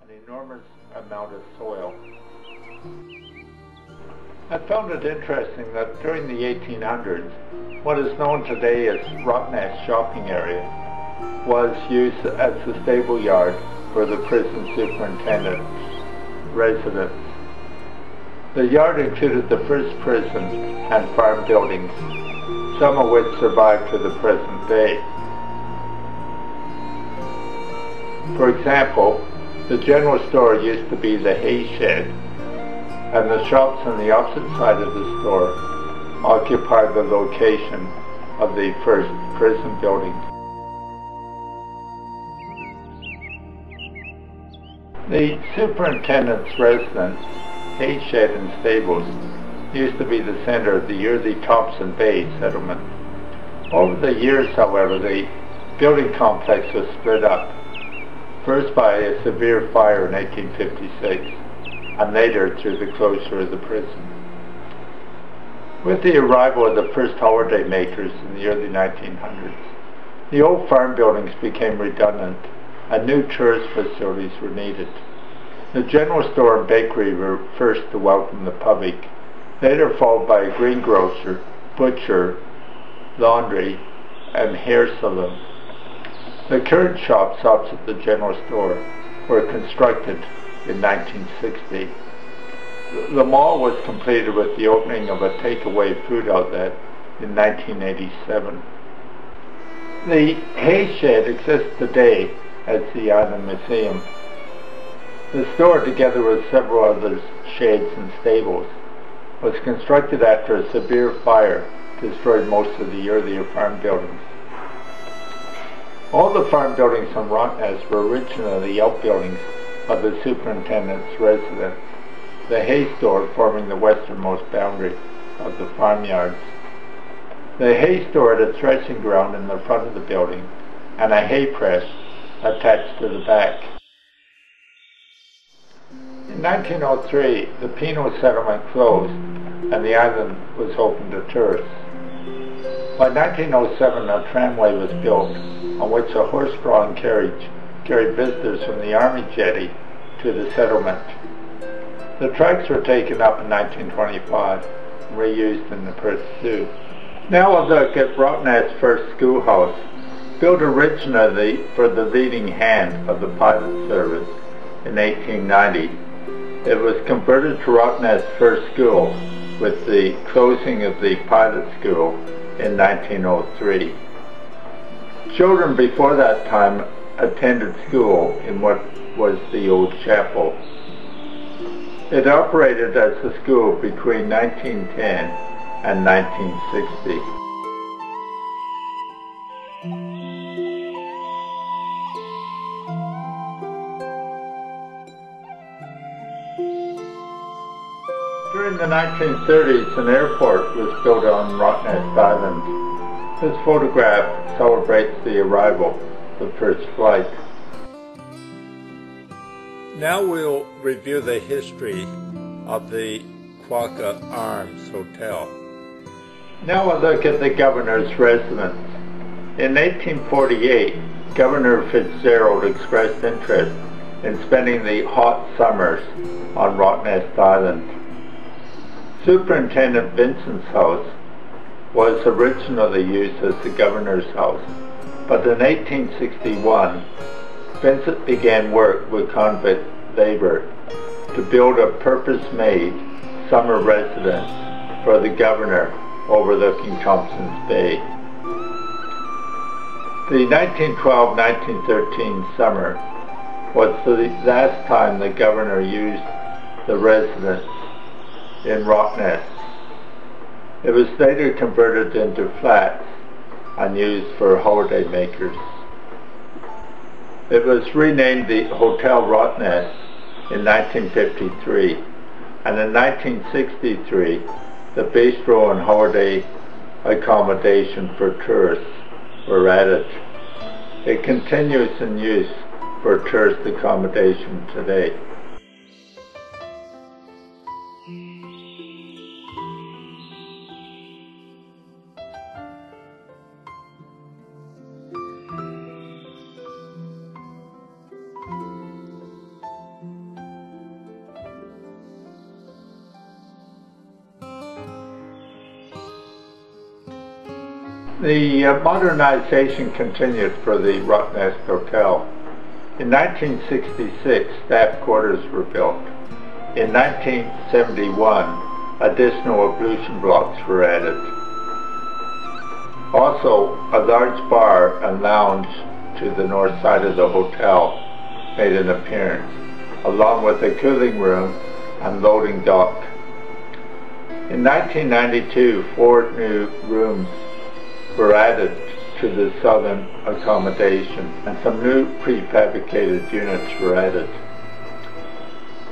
an enormous amount of soil. I found it interesting that during the 1800s, what is known today as Rottnest shopping area was used as the stable yard for the prison superintendent's residence. The yard included the first prison and farm buildings, some of which survive to the present day. For example, the general store used to be the hay shed, and the shops on the opposite side of the store occupied the location of the first prison building. The superintendent's residence, hay shed and stables used to be the center of the early Thomson Bay settlement. Over the years, however, the building complex was split up, first by a severe fire in 1856, and later through the closure of the prison. With the arrival of the first holiday makers in the early 1900s, the old farm buildings became redundant and new tourist facilities were needed. The general store and bakery were first to welcome the public, later followed by a greengrocer, butcher, laundry, and hair salon. The current shops opposite the general store were constructed in 1960. The mall was completed with the opening of a takeaway food outlet in 1987. The hay shed exists today as the Island Museum. The store, together with several other sheds and stables, was constructed after a severe fire destroyed most of the earlier farm buildings. All the farm buildings on Rottnest were originally outbuildings of the superintendent's residence, the hay store forming the westernmost boundary of the farmyards. The hay store had a threshing ground in the front of the building and a hay press attached to the back. In 1903, the penal settlement closed and the island was open to tourists. By 1907, a tramway was built on which a horse-drawn carriage carried visitors from the army jetty to the settlement. The tracks were taken up in 1925 and reused in the Perth Zoo. Now a look at Rottnest's first schoolhouse, built originally for the leading hand of the pilot service in 1890. It was converted to Rottnest's first school with the closing of the pilot school in 1903. Children before that time attended school in what was the old chapel. It operated as a school between 1910 and 1960. During the 1930s, an airport was built on Rottnest Island. This photograph celebrates the arrival of the first flight. Now we'll review the history of the Quokka Arms Hotel. Now a look at the governor's residence. In 1848, Governor Fitzgerald expressed interest in spending the hot summers on Rottnest Island. Superintendent Vincent's house was originally used as the governor's house, but in 1861, Vincent began work with convict labor to build a purpose-made summer residence for the governor overlooking Thomson Bay. The 1912-1913 summer was the last time the governor used the residence in Rottnest. It was later converted into flats and used for holiday makers. It was renamed the Hotel Rottnest in 1953, and in 1963 the bistro and holiday accommodation for tourists were added. It continues in use for tourist accommodation today. The modernization continued for the Rottnest Hotel. In 1966, staff quarters were built. In 1971, additional ablution blocks were added. Also, a large bar and lounge to the north side of the hotel made an appearance, along with a cooling room and loading dock. In 1992, 4 new rooms were added to the southern accommodation, and some new prefabricated units were added.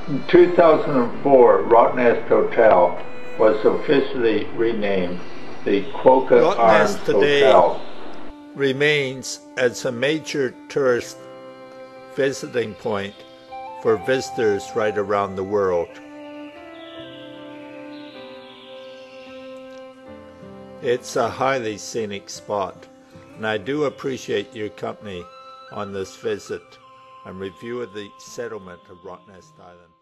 In 2004, Rottnest Hotel was officially renamed the Quokka Arms Hotel. Remains as a major tourist visiting point for visitors right around the world. It's a highly scenic spot, and I do appreciate your company on this visit and review of the settlement of Rottnest Island.